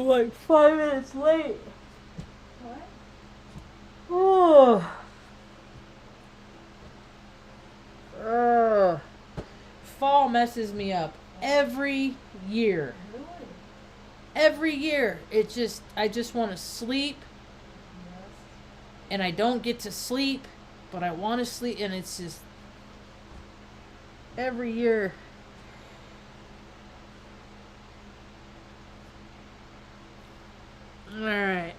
like 5 minutes late. What? Oh. Fall messes me up every year. Really? Every year. I just want to sleep. Yes. And I don't get to sleep, but I want to sleep, and it's just every year. All right.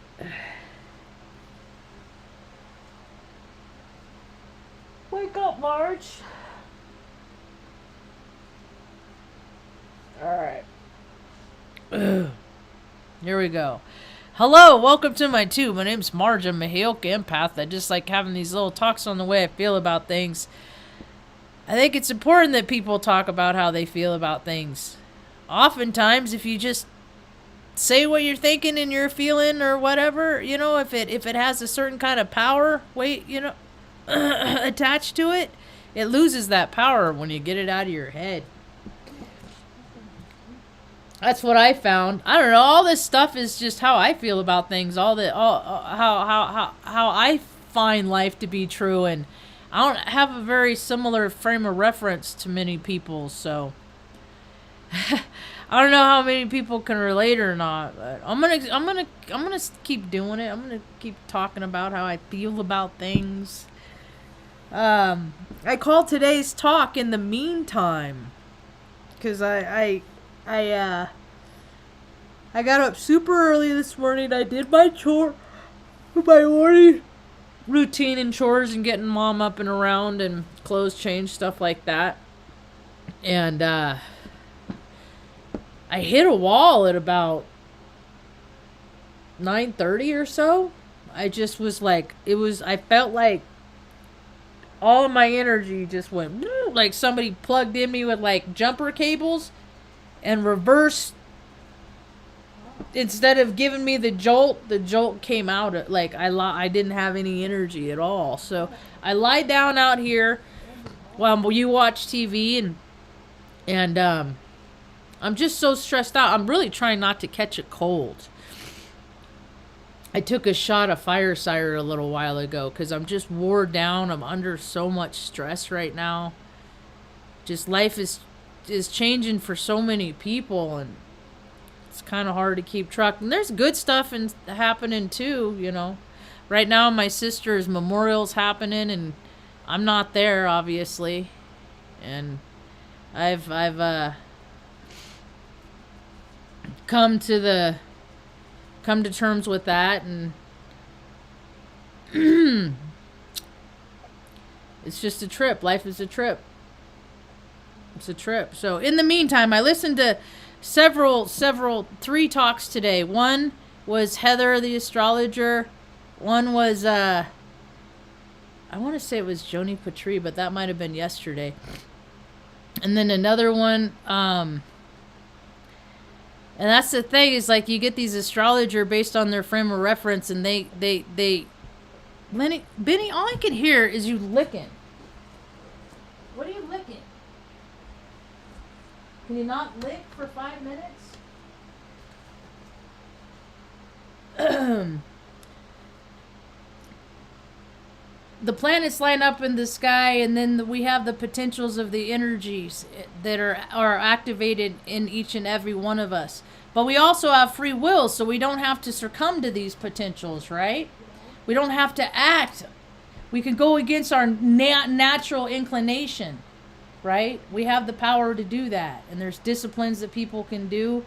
Wake up, Marge. All right. Here we go. Hello, welcome to my tube. My name's Marge. I'm a Heyoka empath. I just like having these little talks on the way I feel about things. I think it's important that people talk about how they feel about things. Oftentimes, if you just say what you're thinking and you're feeling or whatever, you know, if it has a certain kind of power, attached to it, it loses that power when you get it out of your head. That's what I found. I don't know. All this stuff is just how I feel about things. How I find life to be true, and I don't have a very similar frame of reference to many people. So I don't know how many people can relate or not. But I'm gonna keep doing it. I'm gonna keep talking about how I feel about things. I called today's talk in the meantime, because I got up super early this morning. I did my morning routine and chores and getting mom up and around and clothes changed, stuff like that. And I hit a wall at about 9:30 or so. I just was like, I felt like all of my energy just went, like somebody plugged in me with like jumper cables and reversed. Instead of giving me the jolt came out. Like I didn't have any energy at all. So I lie down out here while you watch TV, and I'm just so stressed out. I'm really trying not to catch a cold. I took a shot of fire cider a little while ago because I'm just wore down. I'm under so much stress right now. Just life is changing for so many people, and it's kind of hard to keep track. And there's good stuff happening too, you know. Right now, my sister's memorial's happening, and I'm not there, obviously. And I've come to terms with that, and it's just a trip. Life is a trip. It's a trip. So in the meantime, I listened to three talks today. One was Heather the astrologer. One was I want to say it was Joni Patry, but that might have been yesterday. And then another one, and that's the thing, is like you get these astrologer based on their frame of reference, and they Benny, all I can hear is you licking. What are you licking? Can you not lick for 5 minutes? The planets line up in the sky, and then we have the potentials of the energies that are activated in each and every one of us. But we also have free will, so we don't have to succumb to these potentials, right? We don't have to act. We can go against our natural inclination, right? We have the power to do that, and there's disciplines that people can do.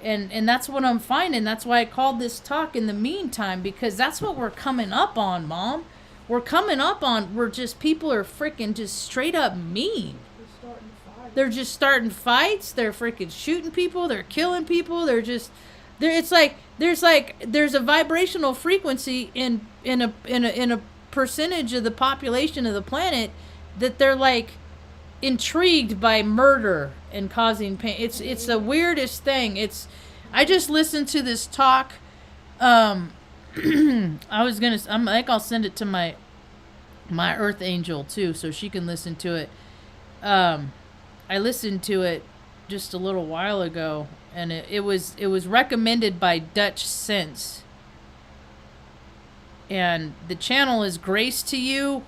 And that's what I'm finding. That's why I called this talk in the meantime, because that's what we're coming up on, Mom. We're just, people are freaking just straight up mean. They're just starting fights. They're freaking shooting people. They're killing people. There's a vibrational frequency in a percentage of the population of the planet that they're like intrigued by murder and causing pain. It's the weirdest thing. I just listened to this talk. I think I'll send it to my Earth Angel too, so she can listen to it. I listened to it just a little while ago, and it was recommended by Dutch Sense, and the channel is Grace to You.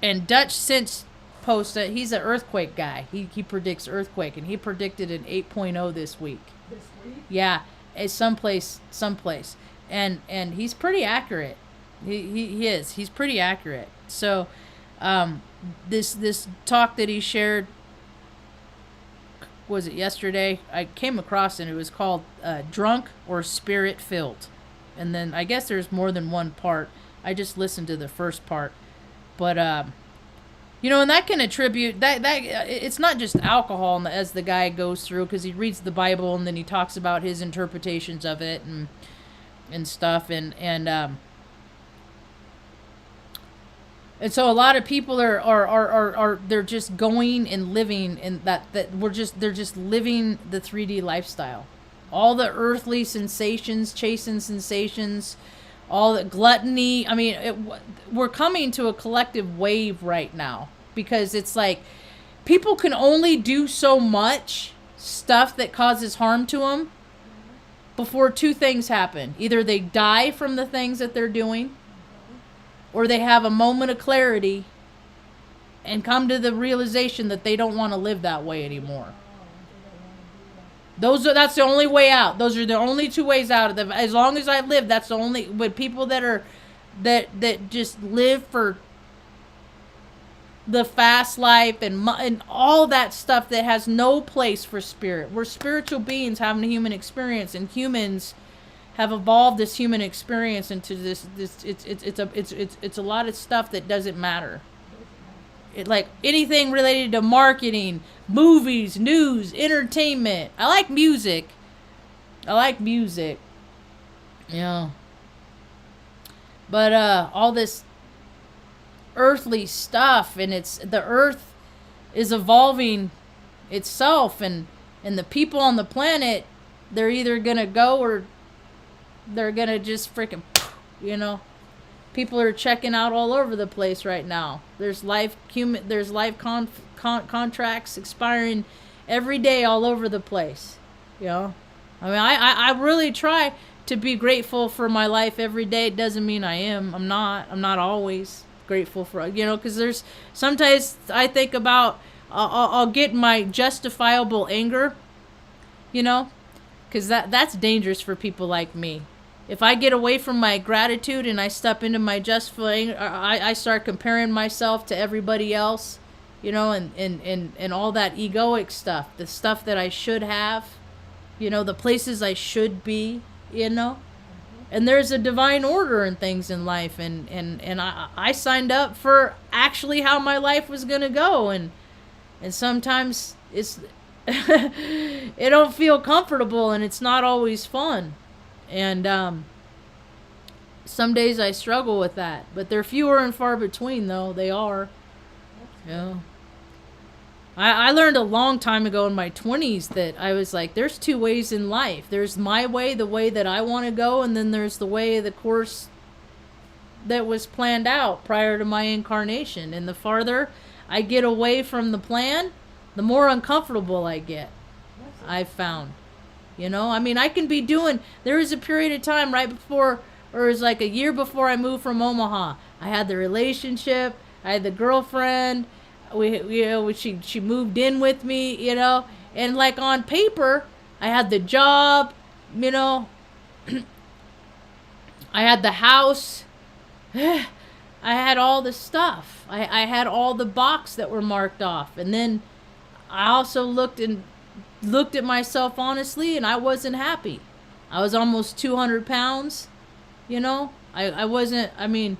And Dutch Sense posted, he's an earthquake guy. He predicts earthquake, and he predicted an 8.0 this week. This week? Yeah, it's someplace, and he's pretty accurate. He is. He's pretty accurate. So, this talk that he shared, was it yesterday? I came across it. It was called "Drunk or Spirit Filled," and then I guess there's more than one part. I just listened to the first part, but and that can attribute that it's not just alcohol as the guy goes through, because he reads the Bible and then he talks about his interpretations of it and stuff, and so a lot of people are they're just going and living in that they're just living the 3D lifestyle. All the earthly sensations, chasing sensations, all the gluttony. I mean, we're coming to a collective wave right now, because it's like people can only do so much stuff that causes harm to them before two things happen. Either they die from the things that they're doing, or they have a moment of clarity and come to the realization that they don't want to live that way anymore. That's the only way out. Those are the only two ways out of them. As long as I live, that's the only. With people that just live for the fast life and all that stuff that has no place for spirit. We're spiritual beings having a human experience, and humans have evolved this human experience into this it's a lot of stuff that doesn't matter. Like anything related to marketing, movies, news, entertainment. I like music. Yeah. But all this earthly stuff, and the earth is evolving itself, and the people on the planet, they're either gonna go or they're gonna just freaking, people are checking out all over the place right now. There's life contracts expiring every day all over the place. I mean, I really try to be grateful for my life every day. It doesn't mean I am. I'm not always grateful for, because there's sometimes I think about, I'll get my justifiable anger, because that's dangerous for people like me. If I get away from my gratitude and I step into my justifiable anger, I start comparing myself to everybody else, and all that egoic stuff, the stuff that I should have, the places I should be, And there's a divine order in things in life, and I signed up for actually how my life was gonna go, and sometimes it's it don't feel comfortable, and it's not always fun, and some days I struggle with that, but they're fewer and far between, though. They are. Yeah. I learned a long time ago in my 20s that I was like, there's two ways in life. There's my way, the way that I want to go, and then there's the way, the course that was planned out prior to my incarnation. And the farther I get away from the plan, the more uncomfortable I get, I've found. I mean, I can be doing, there was a period of time right before, or it was like a year before I moved from Omaha. I had the relationship, I had the girlfriend, she moved in with me, and like on paper, I had the job, I had the house, I had all the stuff. I had all the boxes that were marked off, and then I also looked at myself honestly, and I wasn't happy. I was almost 200 pounds, I wasn't, I mean,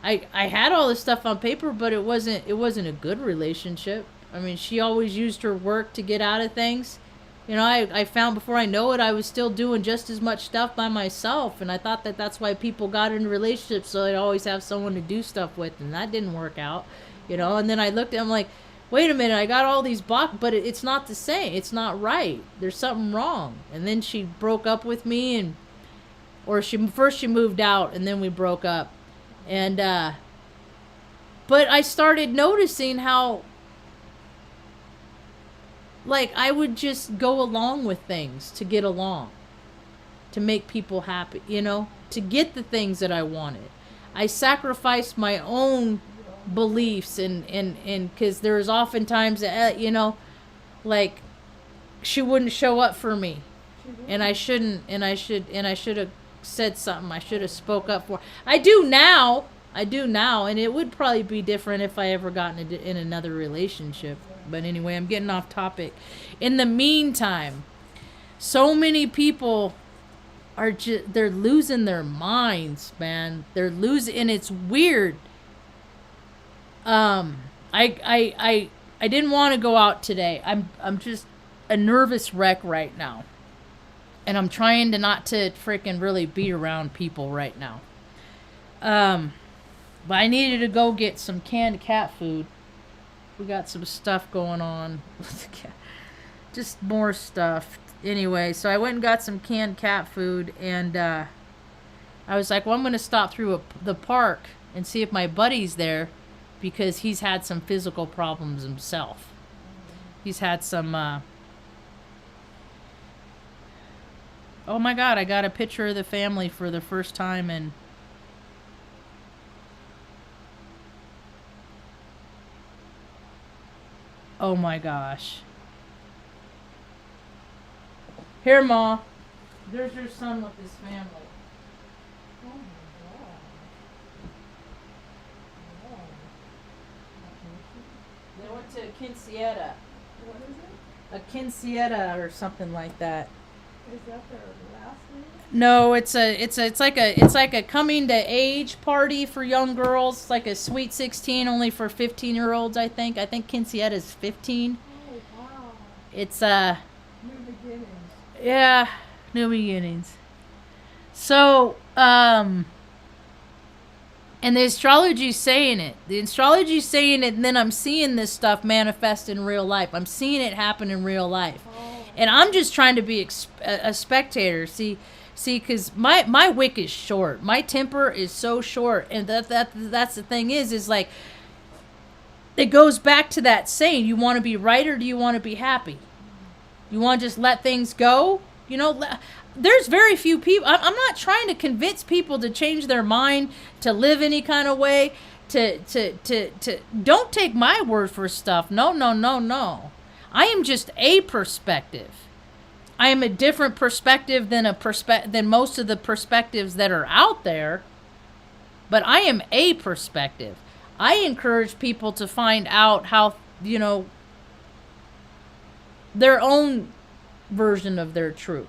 I had all this stuff on paper, but it wasn't a good relationship. I mean, she always used her work to get out of things. I found before I know it, I was still doing just as much stuff by myself, and I thought that that's why people got into relationships, so they'd always have someone to do stuff with, and that didn't work out, and then I looked at him like, wait a minute, I got all these boxes, but it's not the same. It's not right. There's something wrong. And then she broke up with me, or she moved out, and then we broke up. And, but I started noticing how like, I would just go along with things to get along, to make people happy, to get the things that I wanted. I sacrificed my own beliefs and because there's oftentimes that, like, she wouldn't show up for me, and I shouldn't, and I should have said something. I should have spoke up for her. I do now, and it would probably be different if I ever got in another relationship. But anyway, I'm getting off topic. In the meantime, so many people are they're losing their minds, man. They're losing, and it's weird. I didn't want to go out today. I'm just a nervous wreck right now. And I'm trying to not to freaking really be around people right now. But I needed to go get some canned cat food. We got some stuff going on. Just more stuff. Anyway, so I went and got some canned cat food, and I was like, well, I'm going to stop through the park and see if my buddy's there, because he's had some physical problems himself. He's had some... oh my God, I got a picture of the family for the first time, and... oh my gosh. Here, Ma. There's your son with his family. Oh my God. Wow. They went to Quinceañera. What is it? A Quinceañera or something like that. Is that their last name? No, it's like a coming to age party for young girls. It's like a sweet 16 only for 15-year-olds, I think. I think Quinceañera is 15. Oh, wow. It's New beginnings. yeah, new beginnings. So, and the astrology's saying it. The astrology's saying it, and then I'm seeing this stuff manifest in real life. I'm seeing it happen in real life. Oh. And I'm just trying to be a spectator. See, because my wick is short. My temper is so short. And that's the thing is like, it goes back to that saying, you want to be right or do you want to be happy? You want to just let things go? There's very few people. I'm not trying to convince people to change their mind, to live any kind of way, to don't take my word for stuff. No. I am just a perspective. I am a different perspective than most of the perspectives that are out there. But I am a perspective. I encourage people to find out how, their own version of their truth.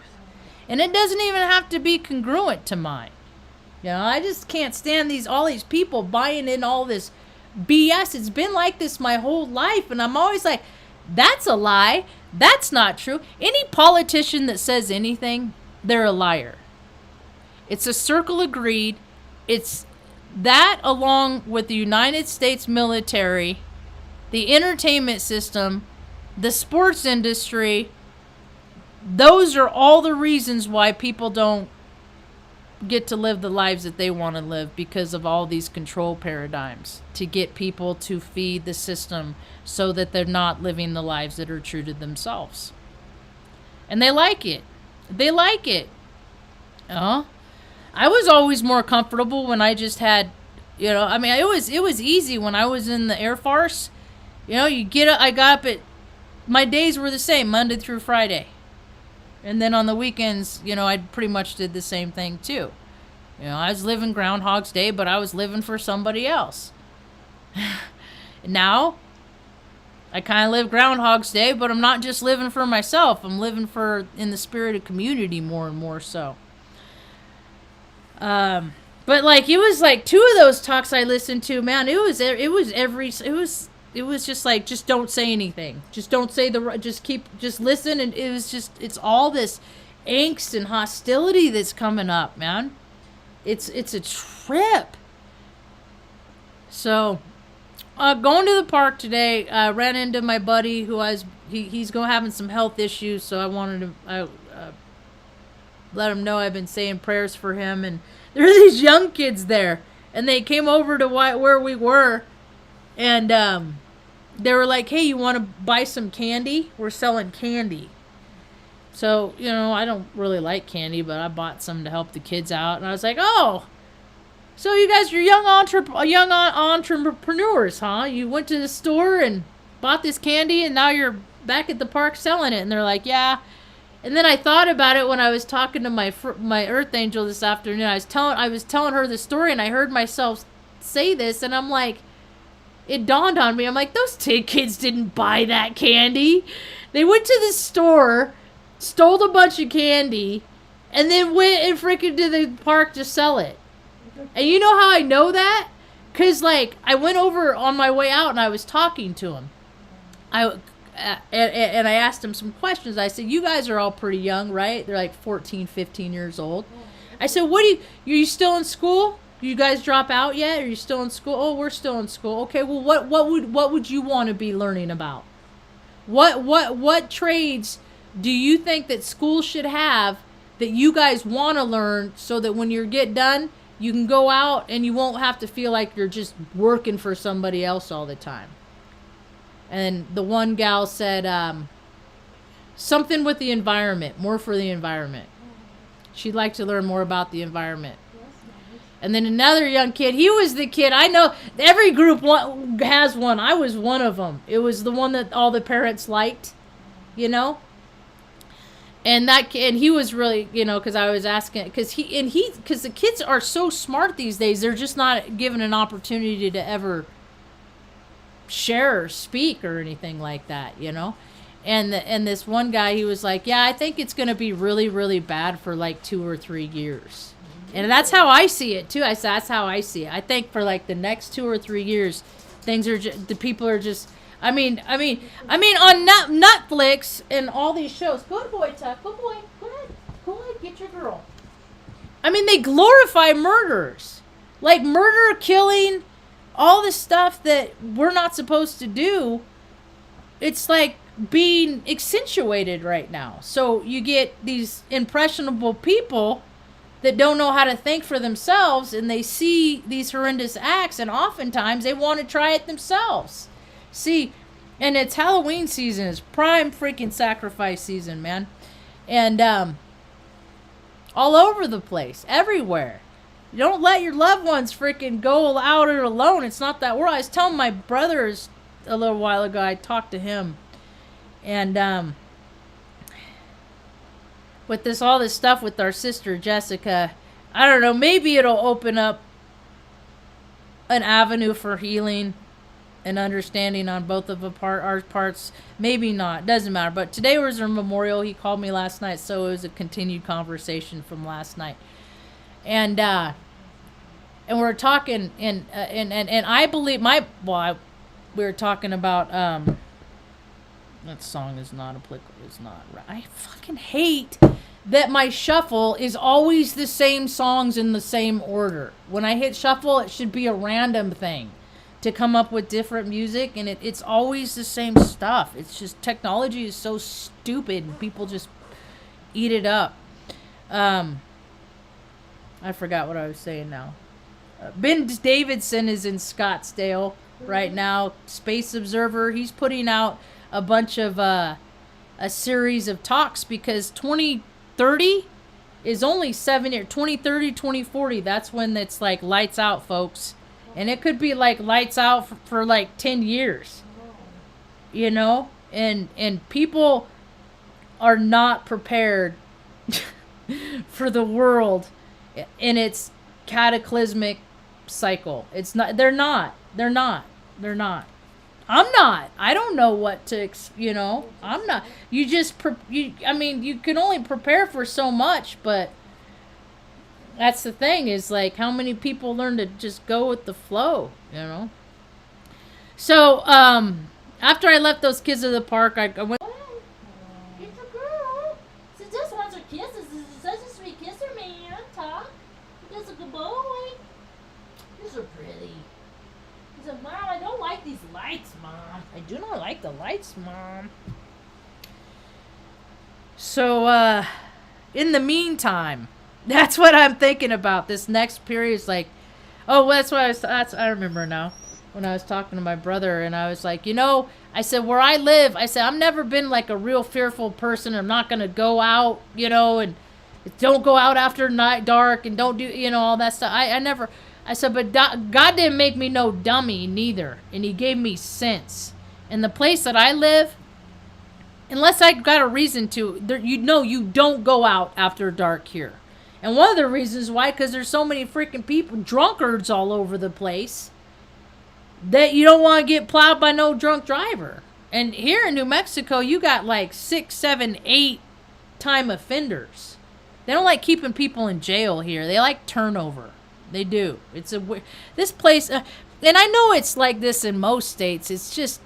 And it doesn't even have to be congruent to mine. I just can't stand all these people buying in all this BS. It's been like this my whole life, and I'm always like, that's a lie. That's not true. Any politician that says anything, they're a liar. It's a circle of greed. It's that, along with the United States military, the entertainment system, the sports industry. Those are all the reasons why people don't get to live the lives that they want to live, because of all these control paradigms to get people to feed the system so that they're not living the lives that are true to themselves. And they like it. I was always more comfortable when I just had, it was easy when I was in the Air Force. I got up my days were the same, Monday through Friday. And then on the weekends, I pretty much did the same thing too. I was living Groundhog's Day, but I was living for somebody else. Now, I kind of live Groundhog's Day, but I'm not just living for myself. I'm living in the spirit of community more and more so. But like, it was like 2 of those talks I listened to, man, it was just like, just don't say anything. Just don't say just listen. And it's all this angst and hostility that's coming up, man. It's a trip. So, going to the park today, ran into my buddy who he's having some health issues. So I wanted to, let him know I've been saying prayers for him. And there are these young kids there, and they came over to where we were. And, they were like, hey, you want to buy some candy? We're selling candy. So, you know, I don't really like candy, but I bought some to help the kids out. And I was like, oh, so you guys are young entrepreneurs, huh? You went to the store and bought this candy, and now you're back at the park selling it. And they're like, yeah. And then I thought about it when I was talking to my Earth Angel this afternoon. I was telling her the story, and I heard myself say this, and I'm like, it dawned on me. I'm like, those kids didn't buy that candy. They went to the store, stole a bunch of candy, and then went and freaking to the park to sell it. And you know how I know that? Because, like, I went over on my way out and I was talking to him. And I asked him some questions. I said, you guys are all pretty young, right? They're like 14, 15 years old. I said, are you still in school? You guys drop out yet? Are you still in school? Oh, we're still in school. Okay, well, what would you want to be learning about? What trades do you think that school should have that you guys want to learn so that when you get done, you can go out and you won't have to feel like you're just working for somebody else all the time? And the one gal said something with the environment, more for the environment. She'd like to learn more about the environment. And then another young kid, he was the kid, I know every group has one. I was one of them. It was the one that all the parents liked, you know? And he was really, you know, because I was asking, because the kids are so smart these days, they're just not given an opportunity to ever share or speak or anything like that, you know? And this one guy, he was like, yeah, I think it's going to be really, really bad for like 2 or 3 years. And that's how I see it too. I said, that's how I see it. I think for like the next 2 or 3 years, the people are just, I mean, on Netflix and all these shows. Good boy, Tuck. Good boy. Go ahead. Get your girl. I mean, they glorify murders. Like murder, killing, all the stuff that we're not supposed to do. It's like being accentuated right now. So you get these impressionable people that don't know how to think for themselves, and they see these horrendous acts, and oftentimes they want to try it themselves. See, and it's Halloween season. It's prime freaking sacrifice season, man. And all over the place, everywhere. You don't let your loved ones freaking go out or alone. It's not that world. I was telling my brothers a little while ago, I talked to him, and with all this stuff with our sister Jessica, I don't know, maybe it'll open up an avenue for healing and understanding on both of our parts. Maybe not, doesn't matter. But today was her memorial. He called me last night, so it was a continued conversation from last night. And we're talking, and I believe we were talking about that song is not applicable. It's not right. I fucking hate that my shuffle is always the same songs in the same order. When I hit shuffle, it should be a random thing to come up with different music, and it's always the same stuff. It's just technology is so stupid, and people just eat it up. I forgot what I was saying now. Ben Davidson is in Scottsdale right now. Space Observer. He's putting out a bunch of a series of talks because 2030 is only 7 years. 2030, 2040. That's when it's like lights out, folks. And it could be like lights out for like 10 years. You know? And people are not prepared for the world in its cataclysmic cycle. It's not. They're not. I'm not. I don't know what to, I'm not. You just, you can only prepare for so much, but that's the thing is like how many people learn to just go with the flow, So, after I left those kids at the park, I went. It's a girl. She just wants her kisses. This is such a sweet kisser, man. Talk. He's a good boy. These are pretty. He said, Mom, I don't like these lights, Mom. I do not like the lights, Mom. So, in the meantime, that's what I'm thinking about. This next period is like, oh, that's what I remember now. when I was talking to my brother, and I was like, I said, where I live, I said, I've never been like a real fearful person. I'm not going to go out, and don't go out after night dark and don't do, all that stuff. I never, I said, but God didn't make me no dummy neither. And he gave me sense. And the place that I live, unless I got a reason to, you don't go out after dark here. And one of the reasons why, because there's so many freaking people, drunkards all over the place, that you don't want to get plowed by no drunk driver. And here in New Mexico, you got like 6, 7, 8 time offenders. They don't like keeping people in jail here. They like turnover. They do. This place, and I know it's like this in most states. It's just,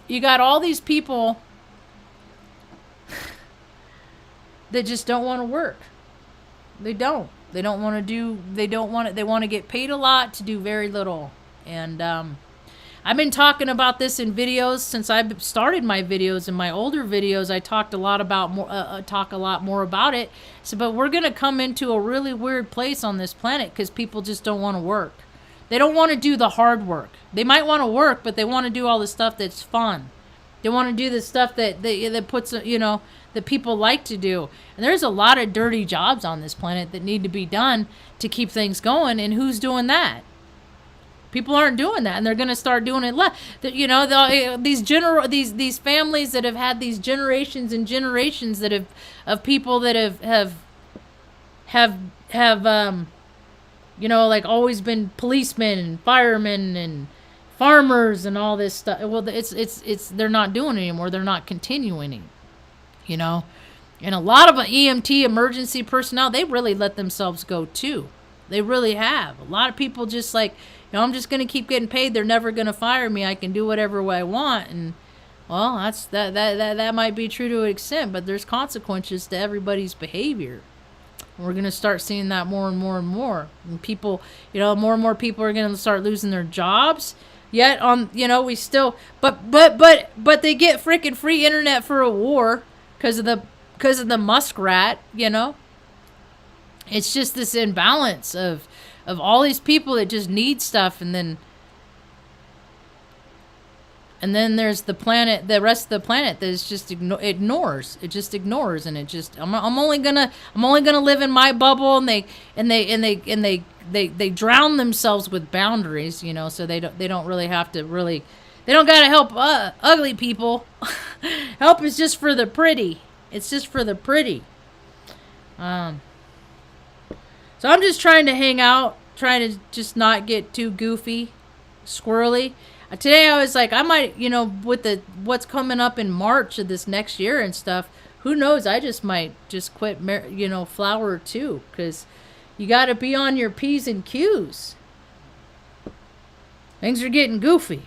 you got all these people that just don't want to work. They don't. They don't want to do, they want to get paid a lot to do very little. And, I've been talking about this in videos since I've started my videos. In my older videos, I talk a lot more about it. So, but we're gonna come into a really weird place on this planet because people just don't want to work. They don't want to do the hard work. They might want to work, but they want to do all the stuff that's fun. They want to do the stuff that puts, that people like to do. And there's a lot of dirty jobs on this planet that need to be done to keep things going. And who's doing that? People aren't doing that, and they're going to start doing it less. These families that have had these generations and generations of people that have like always been policemen and firemen and farmers and all this stuff. Well, it's they're not doing it anymore. They're not continuing it, And a lot of EMT emergency personnel, they really let themselves go too. They really have. A lot of people just like, I'm just going to keep getting paid. They're never going to fire me. I can do whatever I want. And, well, that might be true to an extent, but there's consequences to everybody's behavior. We're going to start seeing that more and more and more. And people, more and more people are going to start losing their jobs. Yet, we still, but they get freaking free internet for a war because of the muskrat, It's just this imbalance of all these people that just need stuff, and then there's the planet, the rest of the planet that is just ignores. It just ignores, and it just I'm only gonna live in my bubble, and they drown themselves with boundaries, so they don't really have to really, they don't gotta help ugly people. Help is just for the pretty. It's just for the pretty. So I'm just trying to hang out, trying to just not get too goofy, squirrely. Today I was like, I might, with what's coming up in March of this next year and stuff, who knows? I just might just quit, flower too, because you got to be on your P's and Q's. Things are getting goofy,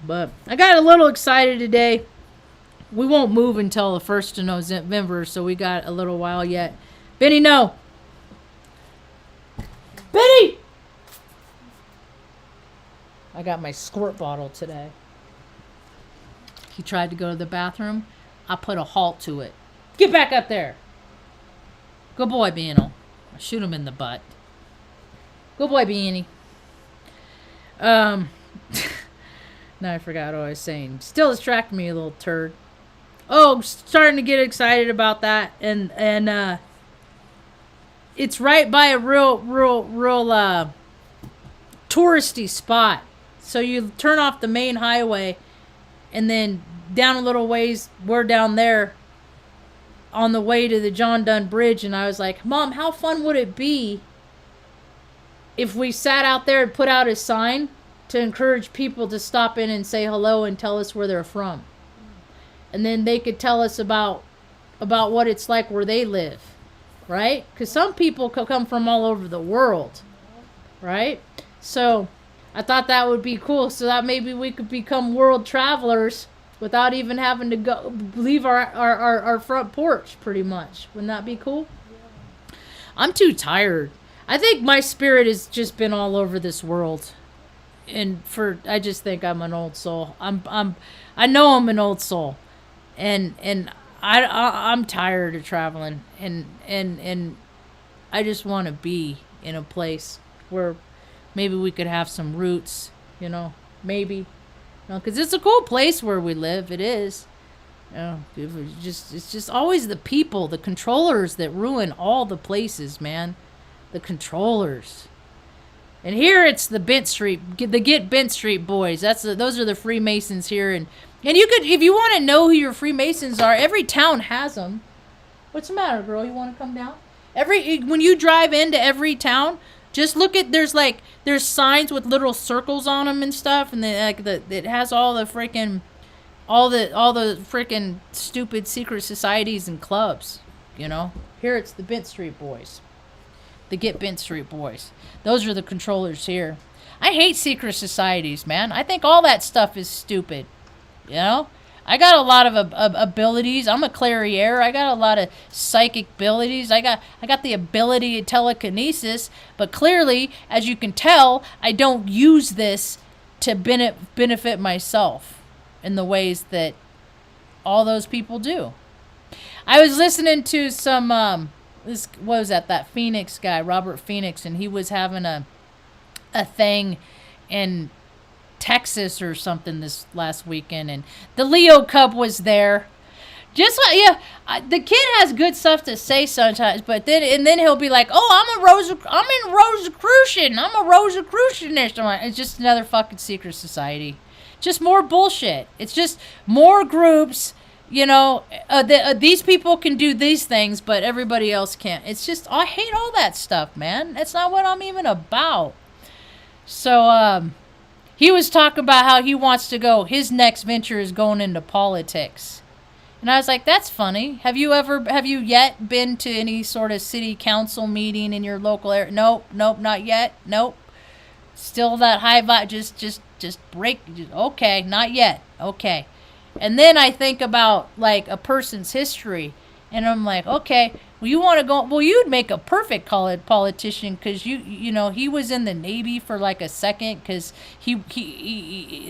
but I got a little excited today. We won't move until the 1st of November, so we got a little while yet. Benny, no. Benny! I got my squirt bottle today. He tried to go to the bathroom. I put a halt to it. Get back up there. Good boy, Beano. I shoot him in the butt. Good boy, Beanie. Now I forgot what I was saying. Still distracting me, a little turd. Oh, starting to get excited about that. And it's right by a real touristy spot. So you turn off the main highway, and then down a little ways, we're down there on the way to the John Dunn Bridge. And I was like, Mom, how fun would it be if we sat out there and put out a sign to encourage people to stop in and say hello and tell us where they're from? And then they could tell us about what it's like where they live. Right? Because some people come from all over the world. Right? So I thought that would be cool, so that maybe we could become world travelers without even having to leave our front porch, pretty much. Wouldn't that be cool? Yeah. I'm too tired. I think my spirit has just been all over this world. And I just think I'm an old soul. I know I'm an old soul. And I'm tired of traveling, and I just want to be in a place where maybe we could have some roots, maybe. Because it's a cool place where we live. It is. It's just always the people, the controllers that ruin all the places, man. The controllers. And here it's the Get Bent Street boys. Those are the Freemasons here, and you could, if you want to know who your Freemasons are, every town has them. What's the matter, girl? You want to come down? When you drive into every town, just look at there's signs with little circles on them and stuff, and it has all the freaking stupid secret societies and clubs. Here it's the Bent Street boys. The Get Bent Street boys. Those are the controllers here. I hate secret societies, man. I think all that stuff is stupid. I got a lot of abilities. I'm a clairier. I got a lot of psychic abilities. I got the ability of telekinesis, but clearly, as you can tell, I don't use this to benefit myself in the ways that all those people do. I was listening to some what was that Phoenix guy, Robert Phoenix, and he was having a thing in Texas or something this last weekend, and the Leo Cub was there. The kid has good stuff to say sometimes, but then he'll be like, "Oh, I'm in Rosicrucian. I'm a Rosicrucianist." It's just another fucking secret society. Just more bullshit. It's just more groups. These people can do these things, but everybody else can't. It's just, I hate all that stuff, man. That's not what I'm even about. So, he was talking about how he wants to go, his next venture is going into politics. And I was like, that's funny. Have you yet been to any sort of city council meeting in your local area? Nope, not yet. Nope. Still that high vibe, just break. Okay, not yet. Okay. And then I think about like a person's history, and I'm like, okay, well, you want to go? Well, you'd make a perfect politician because he was in the Navy for like a second because he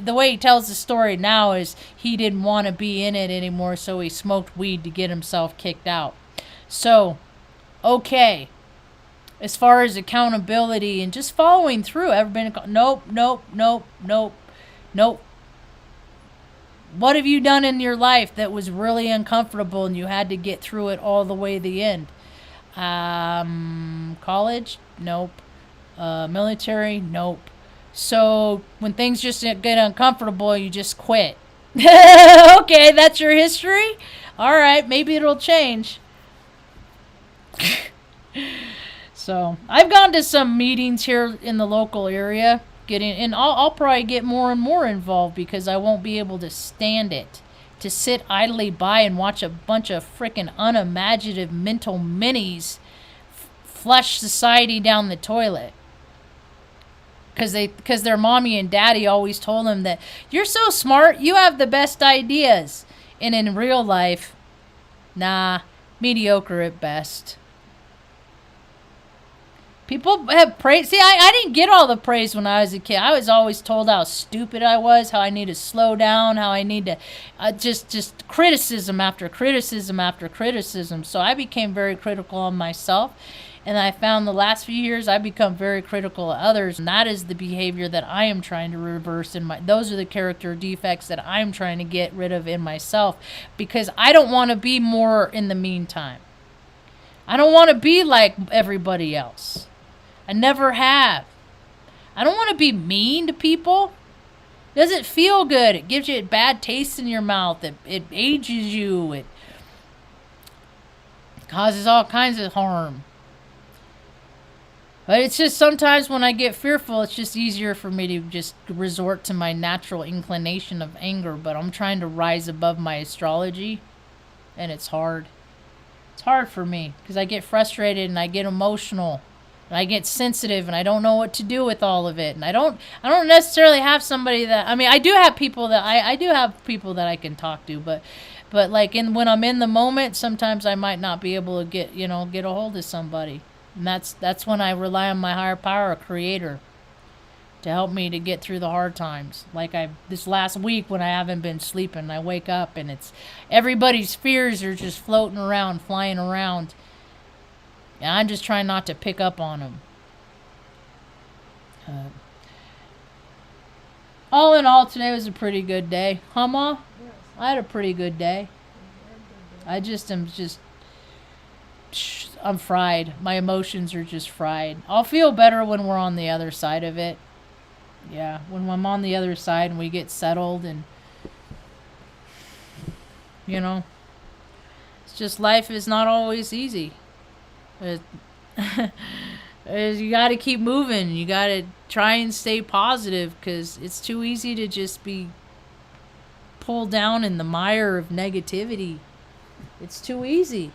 the way he tells the story now is he didn't want to be in it anymore, so he smoked weed to get himself kicked out. So, okay. As far as accountability and just following through, ever been? Nope. What have you done in your life that was really uncomfortable and you had to get through it all the way to the end? College? Nope. Military? Nope. So when things just get uncomfortable, you just quit. Okay, that's your history? All right, maybe it'll change. So I've gone to some meetings here in the local area. And I'll probably get more and more involved because I won't be able to stand it. To sit idly by and watch a bunch of frickin' unimaginative mental minis flush society down the toilet. Because their mommy and daddy always told them that, you're so smart, you have the best ideas. And in real life, nah, mediocre at best. People have praise. See, I didn't get all the praise when I was a kid. I was always told how stupid I was, how I need to slow down, how I need to just criticism after criticism after criticism. So I became very critical of myself. And I found the last few years I've become very critical of others. And that is the behavior that I am trying to reverse. Those are the character defects that I'm trying to get rid of in myself. Because I don't want to be more in the meantime. I don't want to be like everybody else. I never have. I don't want to be mean to people. It doesn't feel good. It gives you a bad taste in your mouth. It ages you. It causes all kinds of harm. But it's just sometimes when I get fearful, it's just easier for me to just resort to my natural inclination of anger. But I'm trying to rise above my astrology, and it's hard. It's hard for me because I get frustrated and I get emotional. And I get sensitive and I don't know what to do with all of it. And I don't necessarily have somebody that, I do have people that I do have people that I can talk to, but like when I'm in the moment, sometimes I might not be able to get a hold of somebody. And that's when I rely on my higher power, creator, to help me to get through the hard times. Like this last week when I haven't been sleeping, I wake up and it's everybody's fears are just floating around, flying around. And I'm just trying not to pick up on them. All in all, today was a pretty good day. Huh, Ma? Yes. I had a pretty good day. Very good. I'm fried. My emotions are just fried. I'll feel better when we're on the other side of it. Yeah, when I'm on the other side and we get settled and, you know, it's just life is not always easy. You got to keep moving. You got to try and stay positive because it's too easy to just be pulled down in the mire of negativity. It's too easy.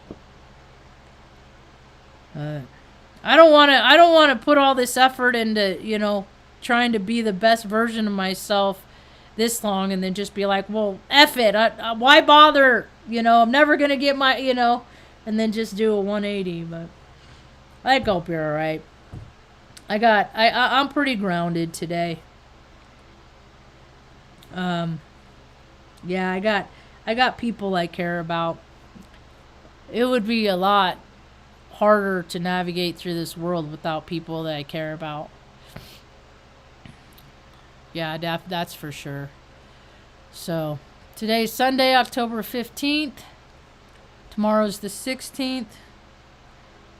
I don't want to put all this effort into, trying to be the best version of myself this long and then just be like, well, F it. Why bother? I'm never going to get my, and then just do a 180. But I think I'll be all right. I'm pretty grounded today. Yeah, I got people I care about. It would be a lot harder to navigate through this world without people that I care about. Yeah, that's for sure. So, today's Sunday, October 15th. Tomorrow's the 16th.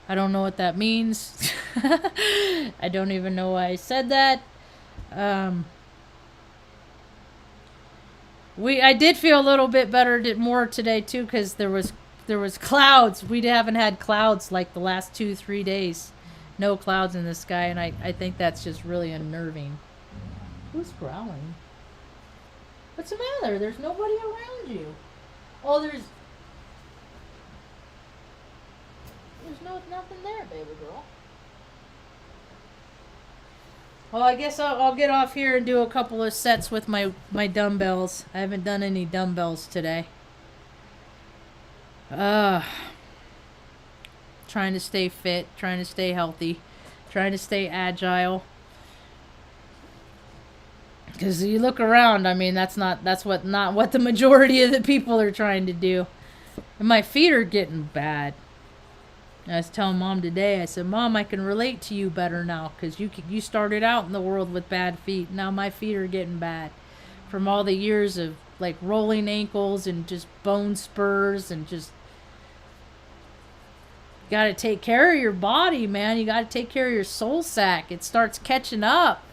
I don't know what that means. I don't even know why I said that. I did feel a little bit better, more today too, because there was clouds. We haven't had clouds like the last 2-3 days. No clouds in the sky, and I think that's just really unnerving. Who's growling? What's the matter? There's nobody around you. Oh, there's nothing there, baby girl. Well, I guess I'll get off here and do a couple of sets with my dumbbells. I haven't done any dumbbells today. Trying to stay fit, trying to stay healthy, trying to stay agile. Because you look around, I mean, that's not what the majority of the people are trying to do. And my feet are getting bad. I was telling Mom today, I said, Mom, I can relate to you better now because you started out in the world with bad feet. Now my feet are getting bad from all the years of like rolling ankles and just bone spurs and just got to take care of your body, man. You got to take care of your soul sack. It starts catching up.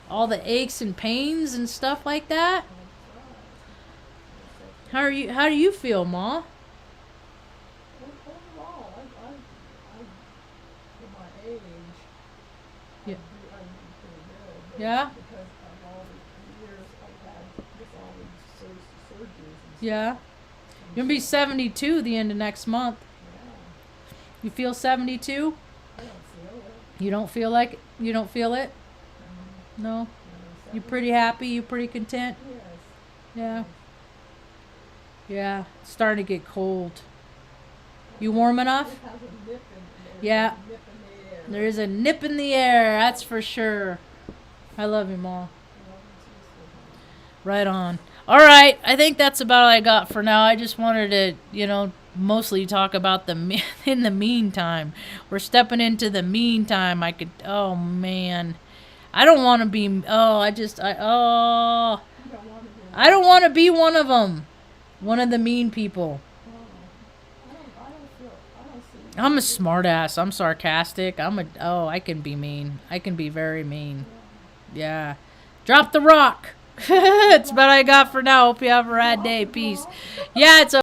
All the aches and pains and stuff like that. How do you feel, Ma? Overall, for my age, Yeah. I'm pretty good. But Yeah? because of all the years I've had with all these surgeries and Yeah. stuff. You're going to be 72 the end of next month. Yeah, You feel 72? I don't feel it. You don't feel it? No. You pretty happy? You pretty content? Yes. Yeah. Yeah. It's starting to get cold. You warm enough? It has a nip in Yeah. Nip in the air. There is a nip in the air, that's for sure. I love you, Ma. Right on. All right, I think that's about all I got for now. I just wanted to, mostly talk about in the meantime. We're stepping into the meantime. Oh man. I don't want to be, You don't want to I don't want to be one of them. One of the mean people. I don't see. I'm a smartass. I'm sarcastic. I can be mean. I can be very mean. Yeah. Drop the rock. That's what I got for now. Hope you have a rad day. Peace. Yeah, it's